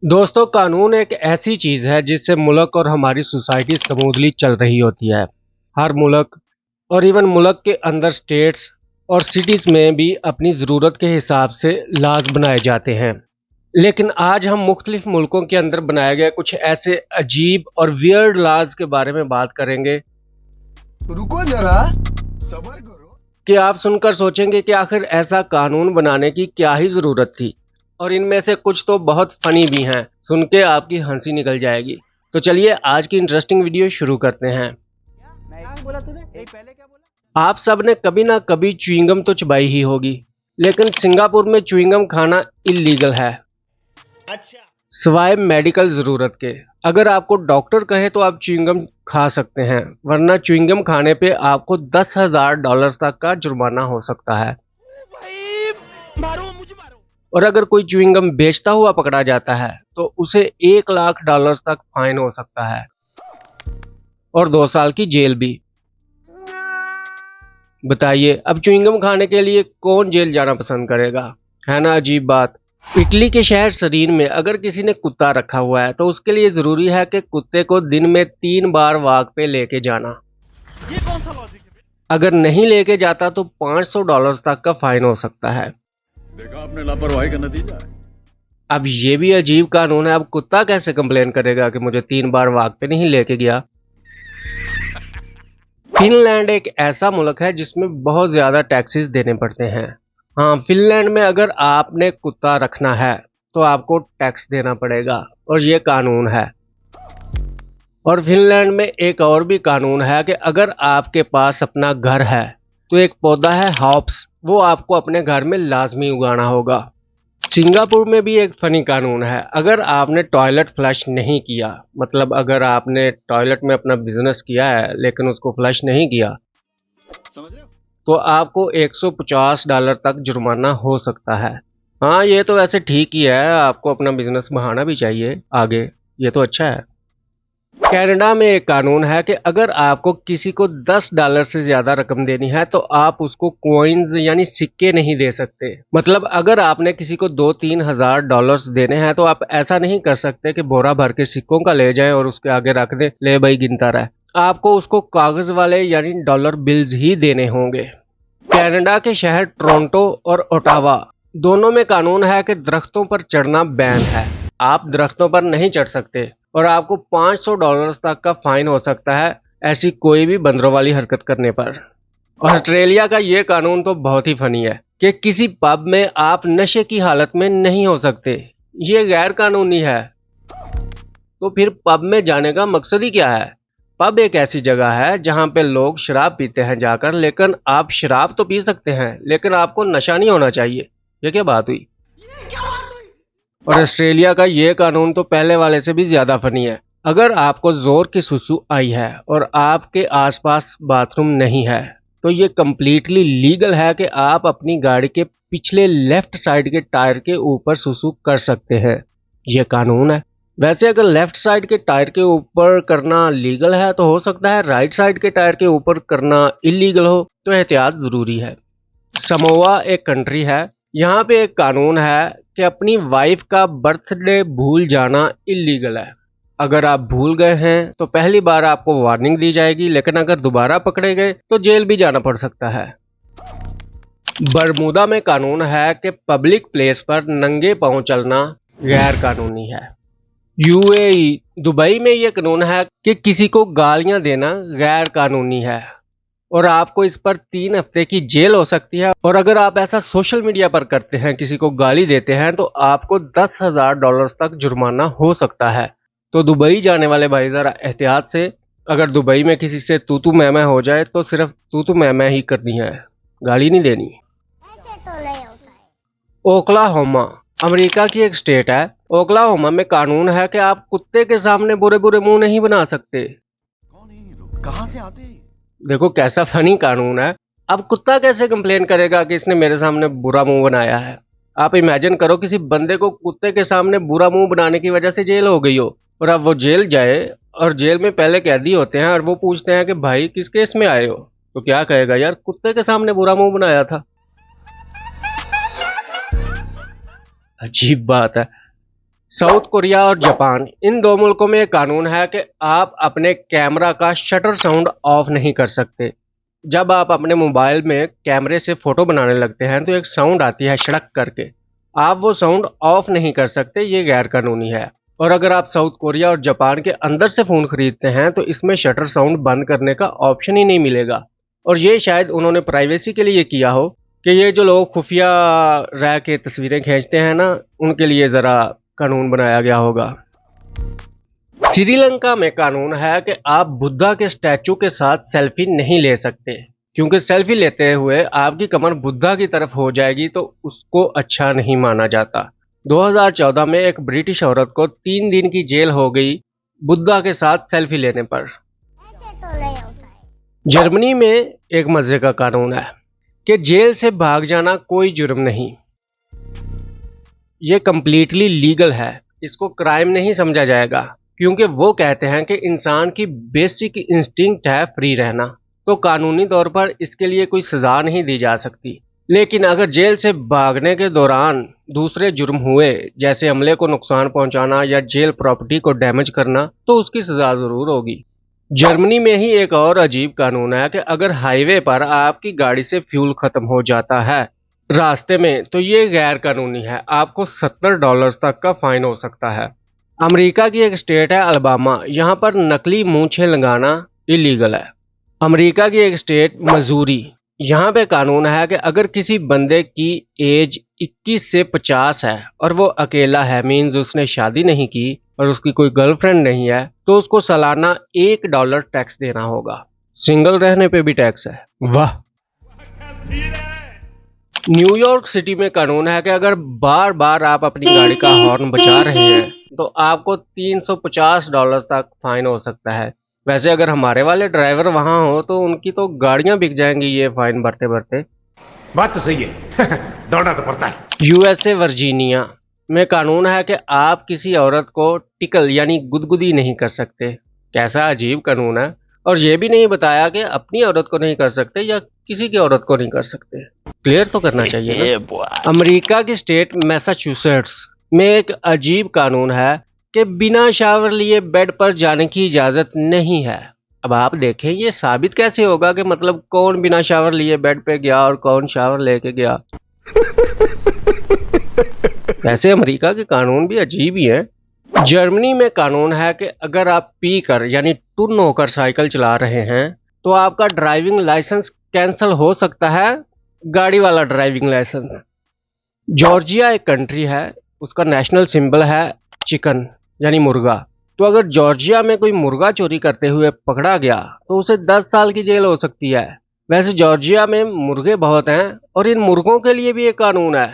दोस्तों, कानून एक ऐसी चीज है जिससे मुल्क और हमारी सोसाइटी स्मूथली चल रही होती है। हर मुल्क और इवन मुल्क के अंदर स्टेट्स और सिटीज में भी अपनी ज़रूरत के हिसाब से लाज बनाए जाते हैं। लेकिन आज हम मुख्तलिफ मुल्कों के अंदर बनाए गए कुछ ऐसे अजीब और वियर्ड लाज के बारे में बात करेंगे रुको जरा, सब्र करो। कि आप सुनकर सोचेंगे कि आखिर ऐसा कानून बनाने की क्या ही ज़रूरत थी। और इनमें से कुछ तो बहुत फनी भी हैं, सुन के आपकी हंसी निकल जाएगी। तो चलिए आज की इंटरेस्टिंग वीडियो शुरू करते हैं। बोला तूने पहले क्या बोला? आप सब ने कभी ना कभी च्युइंगम तो चबाई ही होगी, लेकिन सिंगापुर में च्युइंगम खाना इलीगल है, अच्छा, सिवाय मेडिकल ज़रूरत के। अगर आपको डॉक्टर कहे तो आप च्युइंगम खा सकते हैं, वरना च्युइंगम खाने पे आपको $10,000 तक का जुर्माना हो सकता है। भाई मारो, मुझे मारो। और अगर कोई च्युइंगम बेचता हुआ पकड़ा जाता है तो उसे $1,00,000 तक फाइन हो सकता है और 2 साल की जेल भी। बताइए, अब च्युइंगम खाने के लिए कौन जेल जाना पसंद करेगा? है ना अजीब बात। इटली के शहर सरीन में अगर किसी ने कुत्ता रखा हुआ है तो उसके लिए जरूरी है कि कुत्ते को दिन में 3 बार वॉक पे लेके जाना। ये कौन सा लॉजिक है? अगर नहीं लेके जाता तो $500 तक का फाइन हो सकता है। देखा आपने, लापरवाही का नतीजा है। अब ये भी अजीब कानून है। अब कुत्ता कैसे कंप्लेन करेगा कि मुझे 3 बार वॉक पे नहीं लेके गया? फिनलैंड एक ऐसा मुल्क है जिसमें बहुत ज्यादा टैक्सेस देने पड़ते हैं। हाँ, फिनलैंड में अगर आपने कुत्ता रखना है तो आपको टैक्स देना पड़ेगा और ये कानून है। और फिनलैंड में एक और भी कानून है कि अगर आपके पास अपना घर है तो एक पौधा है हॉप्स, वो आपको अपने घर में लाजमी उगाना होगा। सिंगापुर में भी एक फनी कानून है। अगर आपने टॉयलेट फ्लश नहीं किया, मतलब अगर आपने टॉयलेट में अपना बिजनेस किया है लेकिन उसको फ्लश नहीं किया, समझ रहे हो? तो आपको $150 तक जुर्माना हो सकता है। हाँ, ये तो वैसे ठीक ही है, आपको अपना बिजनेस बढ़ाना भी चाहिए आगे, ये तो अच्छा है। कनाडा में एक कानून है कि अगर आपको किसी को $10 से ज्यादा रकम देनी है तो आप उसको कॉइन्स यानी सिक्के नहीं दे सकते। मतलब अगर आपने किसी को 2-3 हजार डॉलर्स देने हैं तो आप ऐसा नहीं कर सकते कि बोरा भर के सिक्कों का ले जाएं और उसके आगे रख दे, ले भाई गिनता रहे। आपको उसको कागज वाले यानी डॉलर बिल्स ही देने होंगे। कनाडा के शहर टोरंटो और ओटावा दोनों में कानून है कि दरख्तों पर चढ़ना बैन है। आप दरख्तों पर नहीं चढ़ सकते और आपको $500 तक का फाइन हो सकता है ऐसी कोई भी बंदरों वाली हरकत करने पर। ऑस्ट्रेलिया का ये कानून तो बहुत ही फनी है कि किसी पब में आप नशे की हालत में नहीं हो सकते। ये गैर कानूनी है। तो फिर पब में जाने का मकसद ही क्या है? पब एक ऐसी जगह है जहां पे लोग शराब पीते हैं जाकर, लेकिन आप शराब तो पी सकते हैं लेकिन आपको नशा नहीं होना चाहिए। ये क्या बात हुई? और ऑस्ट्रेलिया का ये कानून तो पहले वाले से भी ज्यादा फनी है। अगर आपको जोर की सुसु आई है और आपके आसपास बाथरूम नहीं है तो ये कम्प्लीटली लीगल है कि आप अपनी गाड़ी के पिछले लेफ्ट साइड के टायर के ऊपर सुसु कर सकते हैं। ये कानून है। वैसे अगर लेफ्ट साइड के टायर के ऊपर करना लीगल है तो हो सकता है राइट साइड के टायर के ऊपर करना इलीगल हो, तो एहतियात जरूरी है। समोआ एक कंट्री है, यहाँ पे एक कानून है कि अपनी वाइफ का बर्थडे भूल जाना इलीगल है। अगर आप भूल गए हैं तो पहली बार आपको वार्निंग दी जाएगी, लेकिन अगर दोबारा पकड़े गए तो जेल भी जाना पड़ सकता है। बरमूदा में कानून है कि पब्लिक प्लेस पर नंगे पांव चलना गैर कानूनी है। यूएई दुबई में यह कानून है कि किसी को गालियां देना गैर कानूनी है और आपको इस पर 3 हफ्ते की जेल हो सकती है। और अगर आप ऐसा सोशल मीडिया पर करते हैं, किसी को गाली देते हैं, तो आपको $10,000 तक जुर्माना हो सकता है। तो दुबई जाने वाले भाई जरा एहतियात से, अगर दुबई में किसी से तू तू मैं हो जाए तो सिर्फ तू तू मैं ही करनी है, गाली नहीं देनी। ओक्लाहोमा अमेरिका की एक स्टेट है। ओक्लाहोमा में कानून है कि आप कुत्ते के सामने बुरे बुरे मुंह नहीं बना सकते। कौन है ये लोग, कहाँ से आते हैं? देखो कैसा फनी कानून है। अब कुत्ता कैसे कंप्लेन करेगा कि इसने मेरे सामने बुरा मुंह बनाया है? आप इमेजिन करो किसी बंदे को कुत्ते के सामने बुरा मुंह बनाने की वजह से जेल हो गई हो, और अब वो जेल जाए और जेल में पहले कैदी होते हैं और वो पूछते हैं कि भाई किस केस में आए हो, तो क्या कहेगा? यार कुत्ते के सामने बुरा मुंह बनाया था। अजीब बात है। साउथ कोरिया और जापान, इन दो मुल्कों में एक कानून है कि आप अपने कैमरा का शटर साउंड ऑफ नहीं कर सकते। जब आप अपने मोबाइल में कैमरे से फोटो बनाने लगते हैं तो एक साउंड आती है शड़क करके, आप वो साउंड ऑफ नहीं कर सकते, ये गैर कानूनी है। और अगर आप साउथ कोरिया और जापान के अंदर से फ़ोन खरीदते हैं तो इसमें शटर साउंड बंद करने का ऑप्शन ही नहीं मिलेगा। और ये शायद उन्होंने प्राइवेसी के लिए किया हो कि ये जो लोग खुफिया रह के तस्वीरें खींचते हैं ना, उनके लिए ज़रा कानून बनाया गया होगा। श्रीलंका में कानून है कि आप बुद्धा के स्टैचू के साथ सेल्फी नहीं ले सकते, क्योंकि सेल्फी लेते हुए आपकी कमर बुद्धा की तरफ हो जाएगी तो उसको अच्छा नहीं माना जाता। 2014 में एक ब्रिटिश औरत को 3 दिन की जेल हो गई बुद्धा के साथ सेल्फी लेने पर। जर्मनी में एक मजे का कानून है कि जेल से भाग जाना कोई जुर्म नहीं, ये कम्प्लीटली लीगल है, इसको क्राइम नहीं समझा जाएगा, क्योंकि वो कहते हैं कि इंसान की बेसिक इंस्टिंक्ट है फ्री रहना, तो कानूनी तौर पर इसके लिए कोई सजा नहीं दी जा सकती। लेकिन अगर जेल से भागने के दौरान दूसरे जुर्म हुए, जैसे अमले को नुकसान पहुंचाना या जेल प्रॉपर्टी को डैमेज करना, तो उसकी सजा जरूर होगी। जर्मनी में ही एक और अजीब कानून है कि अगर हाईवे पर आपकी गाड़ी से फ्यूल खत्म हो जाता है रास्ते में, तो ये गैर कानूनी है, आपको $70 तक का फाइन हो सकता है। अमेरिका की एक स्टेट है अलाबामा, यहाँ पर नकली मूंछें लगाना इलीगल है। अमेरिका की एक स्टेट मसूरी, यहाँ पे कानून है कि अगर किसी बंदे की एज 21 से 50 है और वो अकेला है, मीन्स उसने शादी नहीं की और उसकी कोई गर्लफ्रेंड नहीं है, तो उसको सालाना $1 टैक्स देना होगा। सिंगल रहने पे भी टैक्स है, वाह। न्यूयॉर्क सिटी में कानून है कि अगर बार बार आप अपनी गाड़ी का हॉर्न बजा रहे हैं तो आपको $350 तक फाइन हो सकता है। वैसे अगर हमारे वाले ड्राइवर वहां हो तो उनकी तो गाड़ियां बिक जाएंगी ये फाइन भरते भरते। बात तो सही है दौड़ना तो पड़ता है। यूएसए वर्जीनिया में कानून है कि आप किसी औरत को टिकल यानी गुदगुदी नहीं कर सकते। कैसा अजीब कानून है। और ये भी नहीं बताया कि अपनी औरत को नहीं कर सकते या किसी की औरत को नहीं कर सकते। क्लियर तो करना चाहिए ना। अमेरिका की स्टेट मैसाचुसेट्स में एक अजीब कानून है कि बिना शावर लिए बेड पर जाने की इजाजत नहीं है। अब आप देखें ये साबित कैसे होगा कि मतलब कौन बिना शावर लिए बेड पे गया और कौन शावर लेके गया। वैसे अमेरिका के कानून भी अजीब ही है। जर्मनी में कानून है कि अगर आप पी कर यानी टुन होकर साइकिल चला रहे हैं तो आपका ड्राइविंग लाइसेंस कैंसिल हो सकता है, गाड़ी वाला ड्राइविंग लाइसेंस। जॉर्जिया एक कंट्री है, उसका नेशनल सिंबल है चिकन यानी मुर्गा। तो अगर जॉर्जिया में कोई मुर्गा चोरी करते हुए पकड़ा गया तो उसे 10 साल की जेल हो सकती है। वैसे जॉर्जिया में मुर्गे बहुत हैं और इन मुर्गों के लिए भी एक कानून है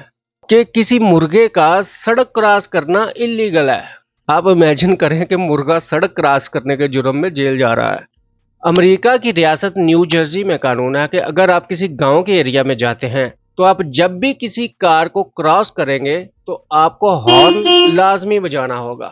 कि किसी मुर्गे का सड़क क्रॉस करना इलीगल है। आप इमेजिन करें कि मुर्गा सड़क क्रॉस करने के जुर्म में जेल जा रहा है। अमेरिका की रियासत न्यू जर्सी में कानून है कि अगर आप किसी गांव के एरिया में जाते हैं तो आप जब भी किसी कार को क्रॉस करेंगे तो आपको हॉर्न लाजमी बजाना होगा।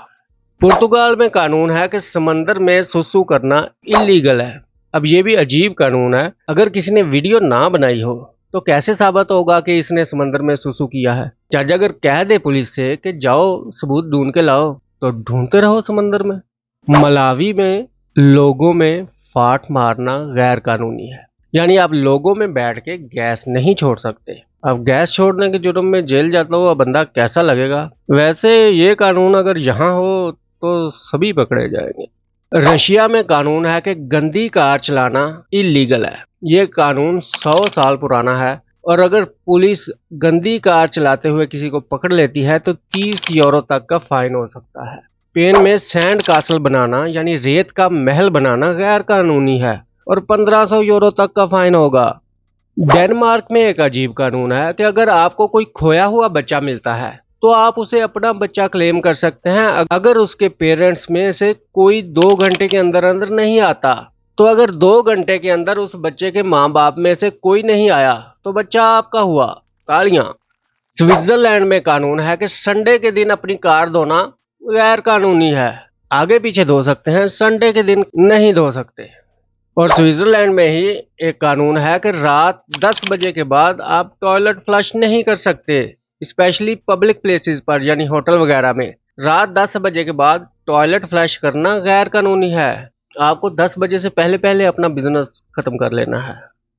पुर्तगाल में कानून है कि समंदर में सुसु करना इलीगल है। अब ये भी अजीब कानून है, अगर किसी ने वीडियो ना बनाई हो तो कैसे साबित होगा कि इसने समंदर में सुसु किया है। जज अगर कह दे पुलिस से कि जाओ सबूत ढूंढ के लाओ तो ढूंढते रहो समंदर में। मलावी में लोगों में फाट मारना गैर कानूनी है, यानी आप लोगों में बैठ के गैस नहीं छोड़ सकते। अब गैस छोड़ने के जुर्म में जेल जाता हुआ बंदा कैसा लगेगा। वैसे ये कानून अगर यहाँ हो तो सभी पकड़े जाएंगे। रशिया में कानून है कि गंदी कार चलाना इलीगल है। ये कानून 100 साल पुराना है और अगर पुलिस गंदी कार चलाते हुए किसी को पकड़ लेती है तो 30 यूरो तक का फाइन हो सकता है। स्पेन में सैंड कासल बनाना यानी रेत का महल बनाना गैर कानूनी है और 1500 यूरो तक का फाइन होगा। डेनमार्क में एक अजीब कानून है कि अगर आपको कोई खोया हुआ बच्चा मिलता है तो आप उसे अपना बच्चा क्लेम कर सकते हैं अगर उसके पेरेंट्स में से कोई 2 घंटे के अंदर अंदर नहीं आता। तो अगर 2 घंटे के अंदर उस बच्चे के माँ बाप में से कोई नहीं आया तो बच्चा आपका हुआ। तालियां। स्विट्जरलैंड में कानून है कि संडे के दिन अपनी कार धोना गैर कानूनी है। आगे पीछे धो सकते हैं, संडे के दिन नहीं धो सकते। और स्विट्जरलैंड में ही एक कानून है कि रात 10 बजे के बाद आप टॉयलेट फ्लश नहीं कर सकते, स्पेशली पब्लिक प्लेसेस पर यानी होटल वगैरह में। रात 10 बजे के बाद टॉयलेट फ्लश करना गैर कानूनी है। आपको 10 बजे से पहले पहले अपना बिजनेस खत्म कर लेना है।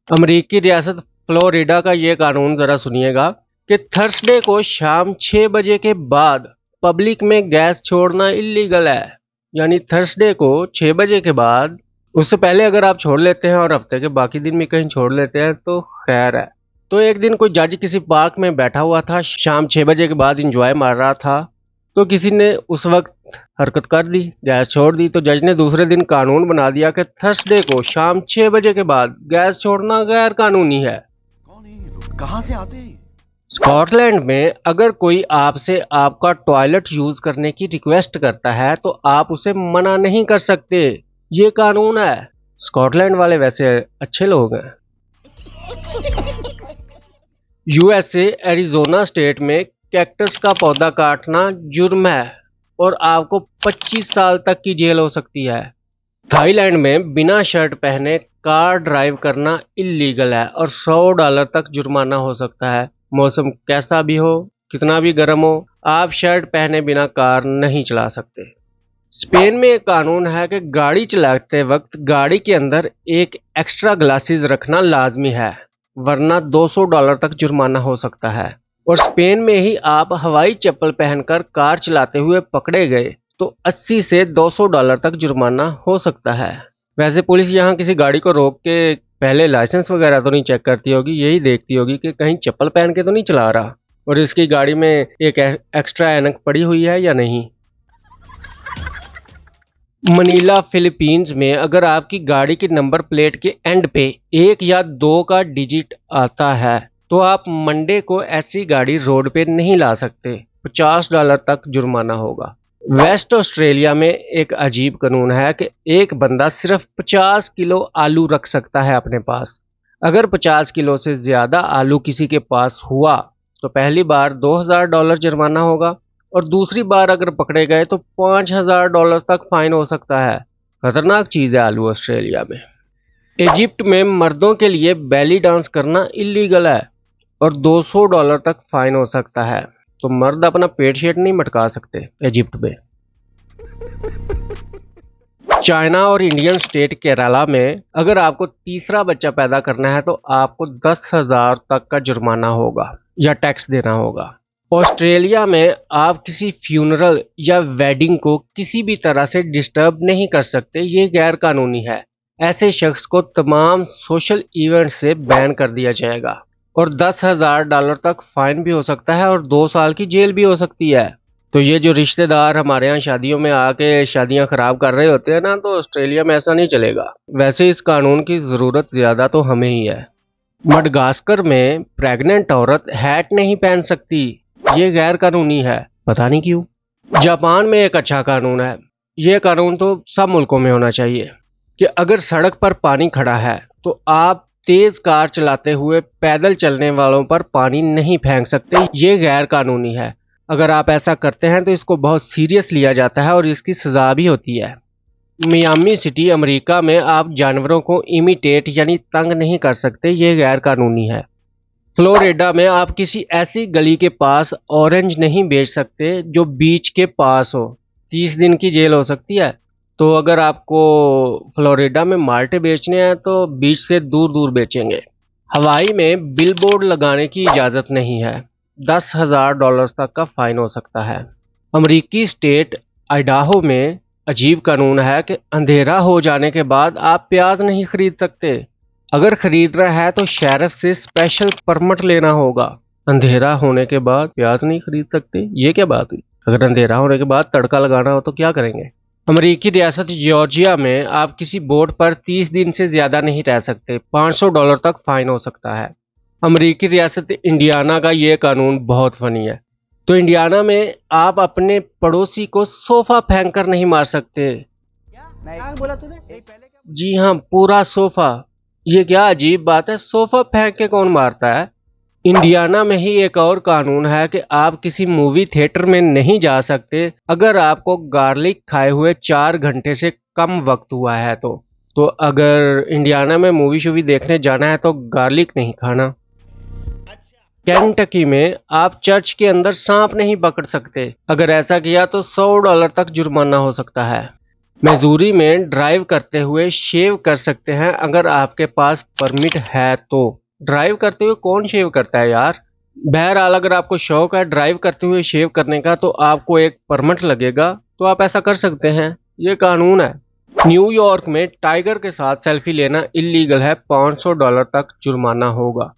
अमेरिकी रियासत फ्लोरिडा का ये कानून जरा सुनिएगा कि थर्सडे को शाम 6 बजे के बाद पब्लिक में गैस छोड़ना इलीगल है। यानी थर्सडे को 6 बजे के बाद, उससे पहले अगर आप छोड़ लेते हैं और हफ्ते के बाकी दिन भी कहीं छोड़ लेते हैं तो खैर है। तो एक दिन कोई जज किसी पार्क में बैठा हुआ था, शाम 6 बजे के बाद इंजॉय मार रहा था, तो किसी ने उस वक्त हरकत कर दी, गैस छोड़ दी। तो जज ने दूसरे दिन कानून बना दिया कि थर्सडे को शाम 6 बजे के बाद गैस छोड़ना गैर कानूनी है। कौन है ये लोग, कहाँ से आते हैं? स्कॉटलैंड में अगर कोई आपसे आपका टॉयलेट यूज करने की रिक्वेस्ट करता है तो आप उसे मना नहीं कर सकते, ये कानून है। स्कॉटलैंड वाले वैसे अच्छे लोग हैं। यूएसए एरिजोना स्टेट में कैक्टस का पौधा काटना जुर्म है और आपको 25 साल तक की जेल हो सकती है। थाईलैंड में बिना शर्ट पहने कार ड्राइव करना इलीगल है और $100 तक जुर्माना हो सकता है। मौसम कैसा भी हो, कितना भी गर्म हो, आप शर्ट पहने बिना कार नहीं चला सकते। स्पेन में एक कानून है कि गाड़ी चलाते वक्त गाड़ी के अंदर एक एक्स्ट्रा ग्लासेस रखना लाजमी है, वरना $200 तक जुर्माना हो सकता है। और स्पेन में ही आप हवाई चप्पल पहनकर कार चलाते हुए पकड़े गए तो 80 से $200 तक जुर्माना हो सकता है। वैसे पुलिस यहाँ किसी गाड़ी को रोक के पहले लाइसेंस वगैरह तो नहीं चेक करती होगी, यही देखती होगी कि कहीं चप्पल पहन के तो नहीं चला रहा और इसकी गाड़ी में एक एक्स्ट्रा ऐनक पड़ी हुई है या नहीं। मनीला फिलीपींस में अगर आपकी गाड़ी की नंबर प्लेट के एंड पे 1 या 2 का डिजिट आता है तो आप मंडे को ऐसी गाड़ी रोड पे नहीं ला सकते, $50 तक जुर्माना होगा। वेस्ट ऑस्ट्रेलिया में एक अजीब कानून है कि एक बंदा सिर्फ 50 किलो आलू रख सकता है अपने पास। अगर 50 किलो से ज्यादा आलू किसी के पास हुआ तो पहली बार $2000 जुर्माना होगा और दूसरी बार अगर पकड़े गए तो $5000 तक फाइन हो सकता है। खतरनाक चीज है आलू ऑस्ट्रेलिया में। इजिप्ट में मर्दों के लिए बैली डांस करना इलीगल है और $200 तक फाइन हो सकता है। तो मर्द अपना पेट शेट नहीं मटका सकते इजिप्ट में। चाइना और इंडियन स्टेट केरला में अगर आपको तीसरा बच्चा पैदा करना है तो आपको 10,000 तक का जुर्माना होगा या टैक्स देना होगा। ऑस्ट्रेलिया में आप किसी फ्यूनरल या वेडिंग को किसी भी तरह से डिस्टर्ब नहीं कर सकते, ये गैर कानूनी है। ऐसे शख्स को तमाम सोशल इवेंट से बैन कर दिया जाएगा और $10,000 तक फाइन भी हो सकता है और 2 साल की जेल भी हो सकती है। तो ये जो रिश्तेदार हमारे यहाँ शादियों में आके शादियां खराब कर रहे होते हैं ना, तो ऑस्ट्रेलिया में ऐसा नहीं चलेगा। वैसे इस कानून की जरूरत ज्यादा तो हमें ही है। मडगास्कर में प्रेग्नेंट औरत हैट नहीं पहन सकती, ये गैर कानूनी है, पता नहीं क्यों। जापान में एक अच्छा कानून है, ये कानून तो सब मुल्कों में होना चाहिए कि अगर सड़क पर पानी खड़ा है तो आप तेज कार चलाते हुए पैदल चलने वालों पर पानी नहीं फेंक सकते, ये गैर कानूनी है। अगर आप ऐसा करते हैं तो इसको बहुत सीरियस लिया जाता है और इसकी सजा भी होती है। मियामी सिटी अमेरिका में आप जानवरों को इमिटेट यानी तंग नहीं कर सकते, ये गैर कानूनी है। फ्लोरिडा में आप किसी ऐसी गली के पास ऑरेंज नहीं बेच सकते जो बीच के पास हो, 30 दिन की जेल हो सकती है। तो अगर आपको फ्लोरिडा में माल्टे बेचने हैं तो बीच से दूर दूर बेचेंगे। हवाई में बिलबोर्ड लगाने की इजाज़त नहीं है, $10,000 तक का फाइन हो सकता है। अमेरिकी स्टेट आइडाहो में अजीब कानून है कि अंधेरा हो जाने के बाद आप प्याज नहीं खरीद सकते। अगर खरीद रहा है तो शेरिफ से स्पेशल परमिट लेना होगा। अंधेरा होने के बाद प्याज नहीं खरीद सकते, ये क्या बात हुई? अगर अंधेरा होने के बाद तड़का लगाना हो तो क्या करेंगे? अमेरिकी रियासत जॉर्जिया में आप किसी बोट पर 30 दिन से ज्यादा नहीं रह सकते, $500 तक फाइन हो सकता है। अमेरिकी रियासत इंडियाना का ये कानून बहुत फनी है। तो इंडियाना में आप अपने पड़ोसी को सोफा फेंक कर नहीं मार सकते। क्या बोला तूने? पहले क्या? जी हाँ, पूरा सोफा। ये क्या अजीब बात है, सोफा फेंक के कौन मारता है? इंडियाना में ही एक और कानून है कि आप किसी मूवी थिएटर में नहीं जा सकते अगर आपको गार्लिक खाए हुए 4 घंटे से कम वक्त हुआ है तो अगर इंडियाना में मूवी शूवी देखने जाना है तो गार्लिक नहीं खाना। केंटकी में आप चर्च के अंदर सांप नहीं पकड़ सकते। अगर ऐसा किया तो $100 तक जुर्माना हो सकता है। मिजूरी में ड्राइव करते हुए शेव कर सकते हैं अगर आपके पास परमिट है तो। ड्राइव करते हुए कौन शेव करता है यार। बहरहाल अगर आपको शौक है ड्राइव करते हुए शेव करने का तो आपको एक परमिट लगेगा, तो आप ऐसा कर सकते हैं, ये कानून है। न्यूयॉर्क में टाइगर के साथ सेल्फी लेना इलीगल है, $500 तक जुर्माना होगा।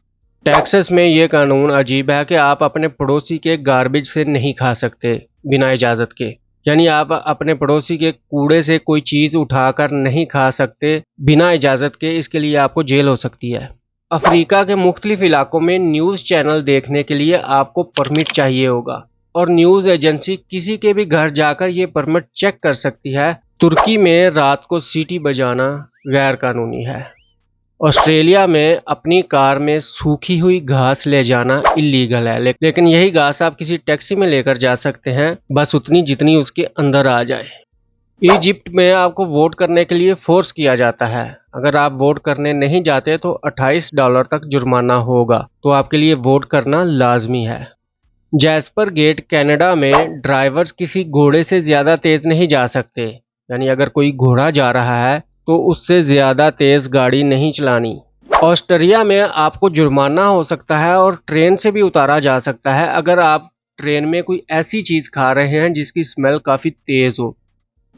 टेक्सास में ये कानून अजीब है कि आप अपने पड़ोसी के गार्बेज से नहीं खा सकते बिना इजाज़त के, यानी आप अपने पड़ोसी के कूड़े से कोई चीज़ उठाकर नहीं खा सकते बिना इजाज़त के, इसके लिए आपको जेल हो सकती है। अफ्रीका के मुख्तलिफ इलाकों में न्यूज़ चैनल देखने के लिए आपको परमिट चाहिए होगा और न्यूज़ एजेंसी किसी के भी घर जाकर ये परमिट चेक कर सकती है। तुर्की में रात को सीटी बजाना गैर कानूनी है। ऑस्ट्रेलिया में अपनी कार में सूखी हुई घास ले जाना इलीगल है, लेकिन यही घास आप किसी टैक्सी में लेकर जा सकते हैं, बस उतनी जितनी उसके अंदर आ जाए। इजिप्ट में आपको वोट करने के लिए फोर्स किया जाता है। अगर आप वोट करने नहीं जाते तो $28 तक जुर्माना होगा, तो आपके लिए वोट करना लाजमी है। जैस्पर गेट कनाडा में ड्राइवर्स किसी घोड़े से ज़्यादा तेज़ नहीं जा सकते, यानी अगर कोई घोड़ा जा रहा है तो उससे ज़्यादा तेज़ गाड़ी नहीं चलानी। ऑस्ट्रिया में आपको जुर्माना हो सकता है और ट्रेन से भी उतारा जा सकता है अगर आप ट्रेन में कोई ऐसी चीज़ खा रहे हैं जिसकी स्मेल काफ़ी तेज़ हो।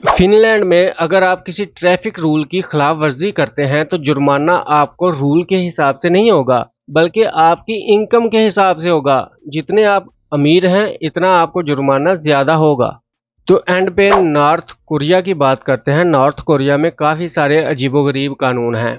फिनलैंड में अगर आप किसी ट्रैफिक रूल की खिलाफ वर्जी करते हैं तो जुर्माना आपको रूल के हिसाब से नहीं होगा, बल्कि आपकी इनकम के हिसाब से होगा। जितने आप अमीर हैं इतना आपको जुर्माना ज़्यादा होगा। तो एंड पे नॉर्थ कोरिया की बात करते हैं। नॉर्थ कोरिया में काफ़ी सारे अजीबोगरीब कानून हैं।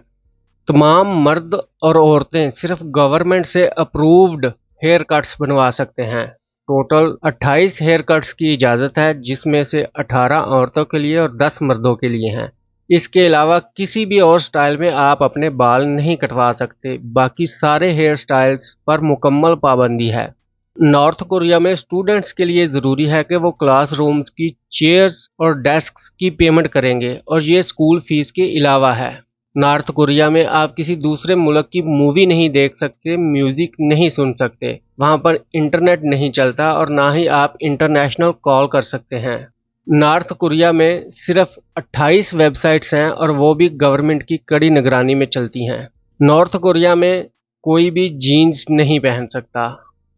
तमाम मर्द और औरतें सिर्फ गवर्नमेंट से अप्रूव्ड हेयर कट्स बनवा सकते हैं। टोटल 28 हेयर कट्स की इजाज़त है, जिसमें से 18 औरतों के लिए और 10 मर्दों के लिए हैं। इसके अलावा किसी भी और स्टाइल में आप अपने बाल नहीं कटवा सकते। बाकी सारे हेयर स्टाइल्स पर मुकम्मल पाबंदी है। नॉर्थ कोरिया में स्टूडेंट्स के लिए ज़रूरी है कि वो क्लासरूम्स की चेयर्स और डेस्क्स की पेमेंट करेंगे, और ये स्कूल फीस के अलावा है। नॉर्थ कोरिया में आप किसी दूसरे मुल्क की मूवी नहीं देख सकते, म्यूज़िक नहीं सुन सकते, वहाँ पर इंटरनेट नहीं चलता और ना ही आप इंटरनेशनल कॉल कर सकते हैं। नॉर्थ कोरिया में सिर्फ 28 वेबसाइट्स हैं और वो भी गवर्नमेंट की कड़ी निगरानी में चलती हैं। नॉर्थ कोरिया में कोई भी जीन्स नहीं पहन सकता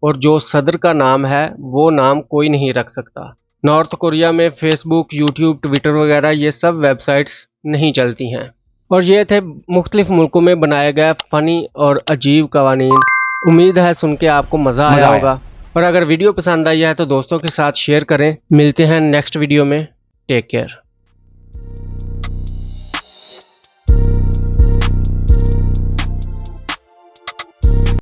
और जो सदर का नाम है वो नाम कोई नहीं रख सकता। नॉर्थ कोरिया में फेसबुक, यूट्यूब, ट्विटर वगैरह ये सब वेबसाइट्स नहीं चलती हैं। और ये थे मुख्तलिफ मुल्कों में बनाया गया फ़नी और अजीब कवानीन। उम्मीद है सुन के आपको मज़ा आया होगा, और अगर वीडियो पसंद आई है तो दोस्तों के साथ शेयर करें। मिलते हैं नेक्स्ट वीडियो में। Take care.